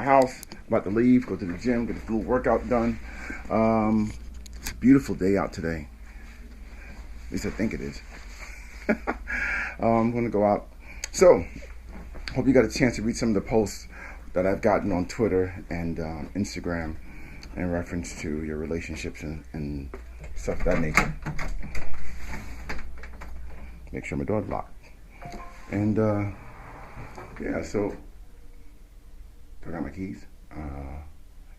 house, about to leave, go to the gym, get a little workout done. It's a beautiful day out today. At least I think it is. I'm going to go out. So, hope you got a chance to read some of the posts that I've gotten on Twitter and Instagram in reference to your relationships and stuff of that nature. Make sure my door's locked. And yeah, so do I got my keys?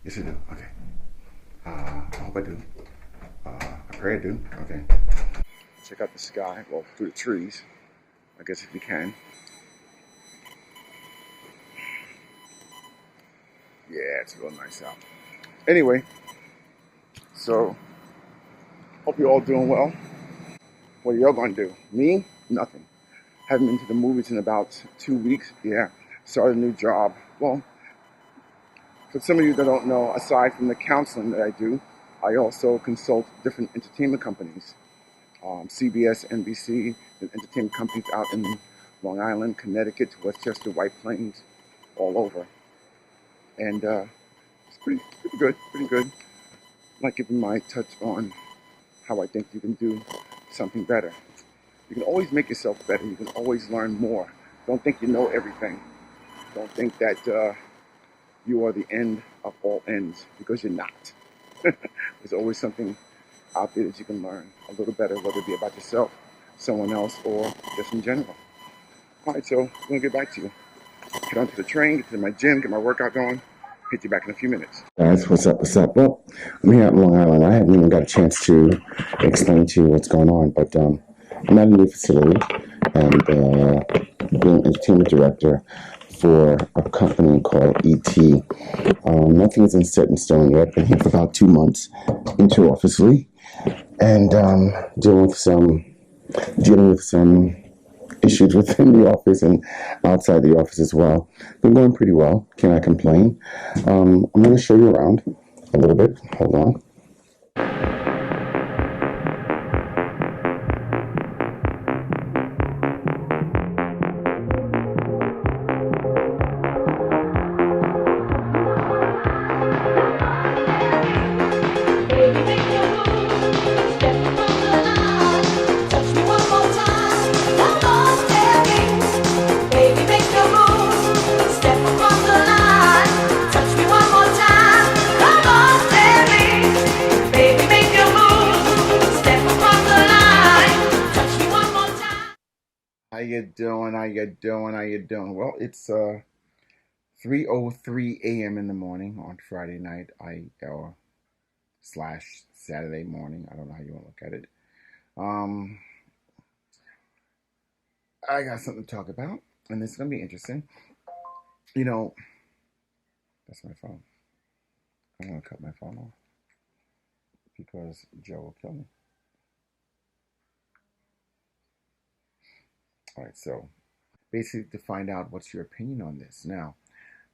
Yes, I do. Okay. I hope I do. I pray I do. Okay. Check out the sky. Well, through the trees. I guess if you can. Yeah, it's real nice out. Anyway, so hope you're all doing well. What are y'all gonna do? Me? Nothing. Haven't been to the movies in about 2 weeks. Yeah. Started a new job. Well, for some of you that don't know, aside from the counseling that I do, I also consult different entertainment companies. CBS, NBC, and entertainment companies out in Long Island, Connecticut, Westchester, White Plains, all over. And it's pretty good, pretty good. I like giving my touch on how I think you can do something better. You can always make yourself better. You can always learn more. Don't think you know everything. Don't think that you are the end of all ends, because you're not. There's always something out there that you can learn a little better, whether it be about yourself, someone else, or just in general. All right, so I'm going to get back to you. Get onto the train, get to my gym, get my workout going. Hit you back in a few minutes. Guys, what's up? What's up? Well, I'm here out in Long Island. I haven't even got a chance to explain to you what's going on, but I'm at a new facility and being entertainment director for a company called ET. Nothing is set in stone yet. Been here for about 2 months, interofficely, and dealing with some issues within the office and outside the office as well. Been going pretty well. Cannot complain. I'm going to show you around a little bit. Hold on. How you doing? How you doing? How you doing? Well, it's 3:03 a.m. in the morning on Friday night. Or slash Saturday morning. I don't know how you want to look at it. Um, I got something to talk about, and it's gonna be interesting. You know, that's my phone. I'm gonna cut my phone off because Joe will kill me. All right, so basically to find out what's your opinion on this. Now,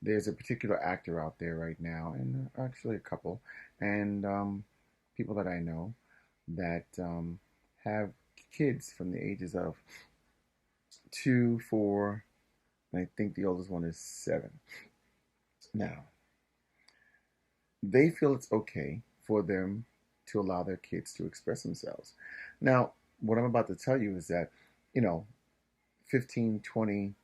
there's a particular actor out there right now, and actually a couple, and people that I know that have kids from the ages of 2, 4, and I think the oldest one is 7. Now, they feel it's okay for them to allow their kids to express themselves. Now, what I'm about to tell you is that, you know, 15, 20,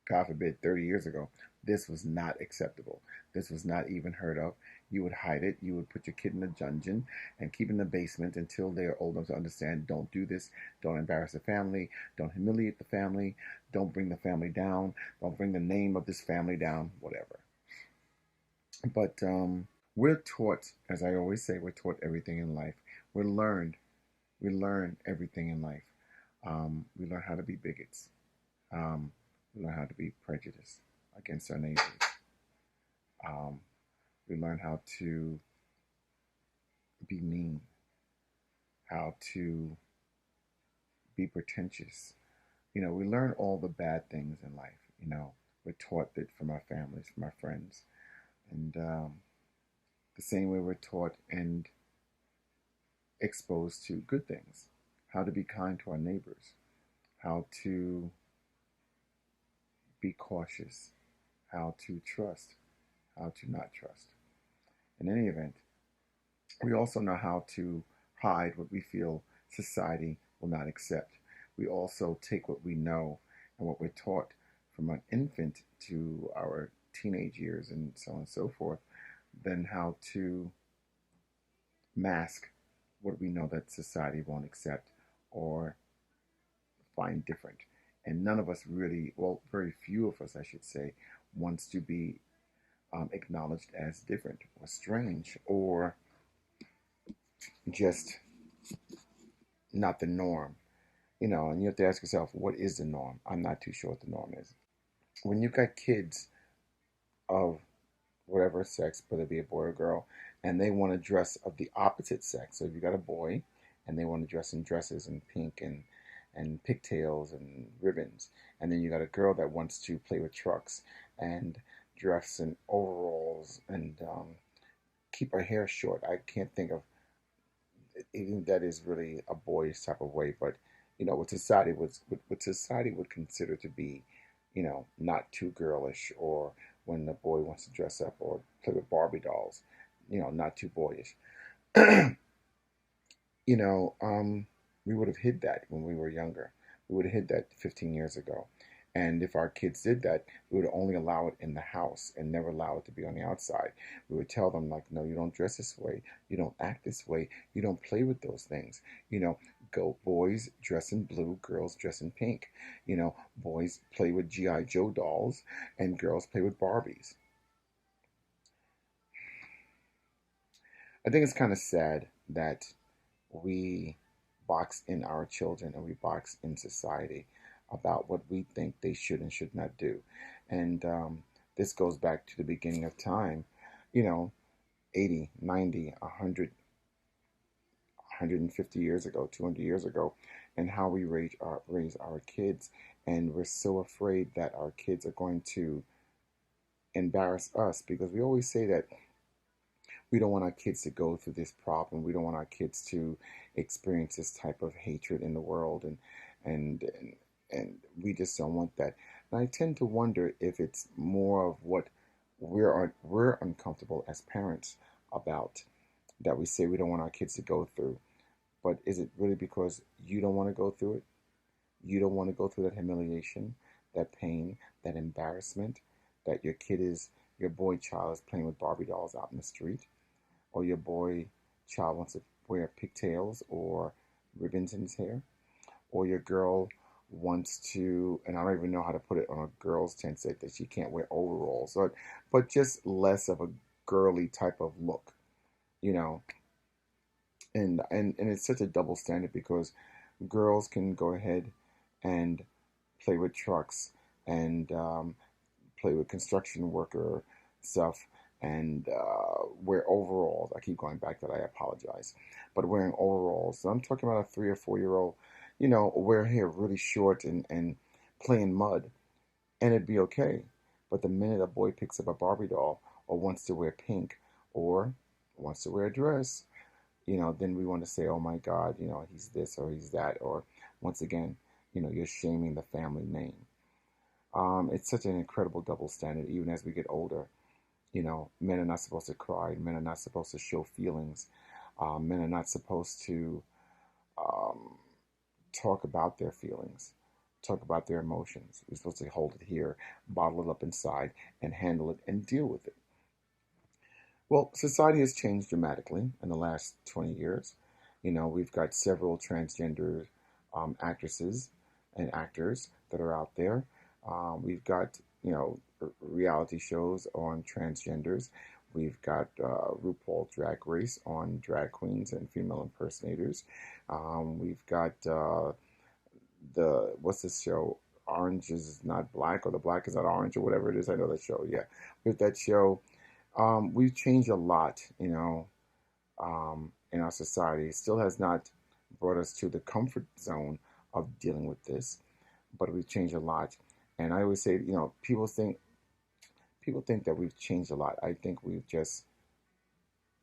God forbid, 30 years ago, this was not acceptable. This was not even heard of. You would hide it. You would put your kid in a dungeon and keep it in the basement until they're old enough to understand, don't do this. Don't embarrass the family. Don't humiliate the family. Don't bring the family down. Don't bring the name of this family down, whatever. But we're taught, as I always say, we're taught everything in life. We're learned. We learn everything in life. We learn how to be bigots. We learn how to be prejudiced against our neighbors. We learn how to be mean, how to be pretentious. You know, we learn all the bad things in life. You know, we're taught that from our families, from our friends. And the same way we're taught and exposed to good things, how to be kind to our neighbors, how to be cautious, how to trust, how to not trust. In any event, we also know how to hide what we feel society will not accept. We also take what we know and what we're taught from an infant to our teenage years and so on and so forth, then how to mask what we know that society won't accept or find different. And none of us really, well, very few of us, I should say, wants to be acknowledged as different or strange or just not the norm. And you have to ask yourself, what is the norm? I'm not too sure what the norm is. When you've got kids of whatever sex, whether it be a boy or girl, and they want to dress of the opposite sex. So if you got a boy and they want to dress in dresses and pink and pigtails and ribbons, and then you got a girl that wants to play with trucks and dress in overalls and keep her hair short. I can't think of even that is really a boyish type of way, but what society would consider to be, not too girlish, or when the boy wants to dress up or play with Barbie dolls, not too boyish. you know, um, we would have hid that when we were younger. We would have hid that 15 years ago. And if our kids did that, we would only allow it in the house and never allow it to be on the outside. We would tell them, like, no, you don't dress this way. You don't act this way. You don't play with those things. Go boys dress in blue, girls dress in pink. Boys play with G.I. Joe dolls and girls play with Barbies. I think it's kind of sad that we box in our children and we box in society about what we think they should and should not do. And this goes back to the beginning of time, you know, 80, 90, 100, 150 years ago, 200 years ago, and how we raise our kids. And we're so afraid that our kids are going to embarrass us, because we always say that we don't want our kids to go through this problem. We don't want our kids to experience this type of hatred in the world, and we just don't want that. And I tend to wonder if it's more of what we're uncomfortable as parents about, that we say we don't want our kids to go through. But is it really because you don't want to go through it? You don't want to go through that humiliation, that pain, that embarrassment, that your boy child is playing with Barbie dolls out in the street, or your boy child wants to wear pigtails or ribbons in his hair, or your girl wants to, and I don't even know how to put it on a girl's tent, say that she can't wear overalls, but just less of a girly type of look, you know. And it's such a double standard, because girls can go ahead and play with trucks and play with construction worker stuff and wear overalls. I keep going back to that. I apologize, but wearing overalls. So I'm talking about a 3 or 4 year old, wear hair really short and play in mud, and it'd be okay. But the minute a boy picks up a Barbie doll, or wants to wear pink, or wants to wear a dress, then we want to say, oh my God, he's this or he's that, or once again, you're shaming the family name. It's such an incredible double standard, even as we get older. Men are not supposed to cry. Men are not supposed to show feelings. Men are not supposed to um, talk about their feelings, talk about their emotions. We're supposed to hold it here, bottle it up inside, and handle it and deal with it. Well, society has changed dramatically in the last 20 years. We've got several transgender actresses and actors that are out there. We've got, reality shows on transgenders. We've got RuPaul Drag Race on drag queens and female impersonators. We've got what's this show? Orange is not black, or the black is not orange, or whatever it is. I know that show. Yeah, with that show, we've changed a lot, in our society. It still has not brought us to the comfort zone of dealing with this, but we've changed a lot. And I always say, people think that we've changed a lot. I think we've just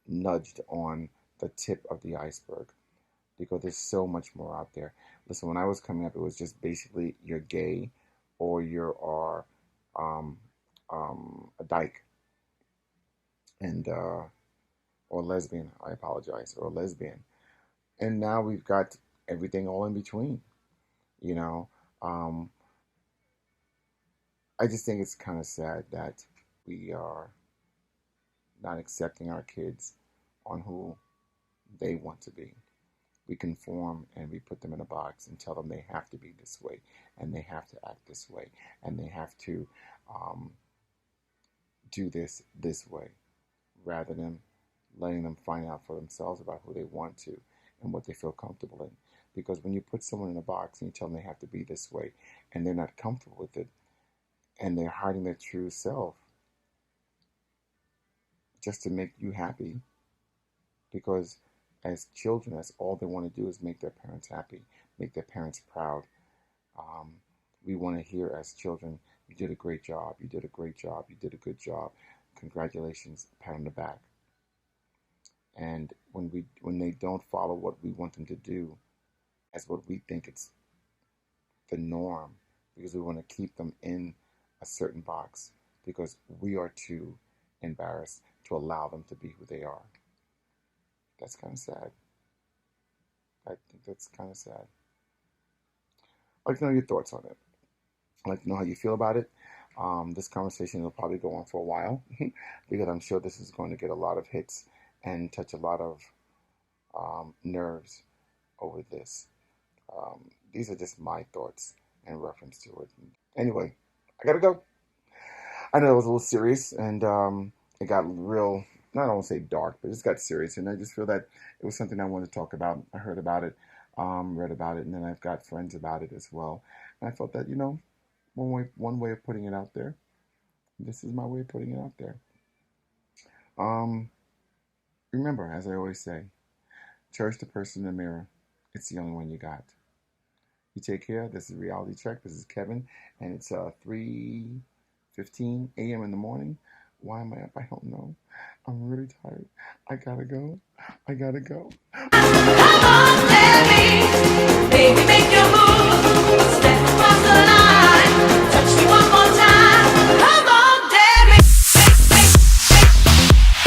nudged on the tip of the iceberg, because there's so much more out there. Listen, when I was coming up, it was just basically you're gay, or you are a dyke. and or lesbian. I apologize, or lesbian. And now we've got everything all in between. You know, um, I just think it's kind of sad that we are not accepting our kids on who they want to be. We conform and we put them in a box and tell them they have to be this way and they have to act this way and they have to um, do this way rather than letting them find out for themselves about who they want to and what they feel comfortable in. Because when you put someone in a box and you tell them they have to be this way and they're not comfortable with it and they're hiding their true self just to make you happy, because as children, that's all they want to do is make their parents happy, make their parents proud. Um, we want to hear as children, you did a great job, you did a great job, you did a good job, congratulations, pat on the back. And when they don't follow what we want them to do as what we think it's the norm, because we want to keep them in a certain box, because we are too embarrassed to allow them to be who they are. That's kind of sad. I think that's kind of sad. I'd like to know your thoughts on it. I'd like to know how you feel about it. This conversation will probably go on for a while because I'm sure this is going to get a lot of hits and touch a lot of nerves over this. These are just my thoughts in reference to it. Anyway, I gotta go. I know it was a little serious and it got real, not I don't want to say dark, but it just got serious. And I just feel that it was something I wanted to talk about. I heard about it, read about it, and then I've got friends about it as well. And I felt that, one way of putting it out there. This is my way of putting it out there. Um, Remember, as I always say, cherish the person in the mirror. It's the only one you got. You take care. This is Reality Check. This is Kevin, and it's 3:15 a.m. in the morning. Why am I up? I don't know. I'm really tired. I gotta go. I gotta go. Come on, baby.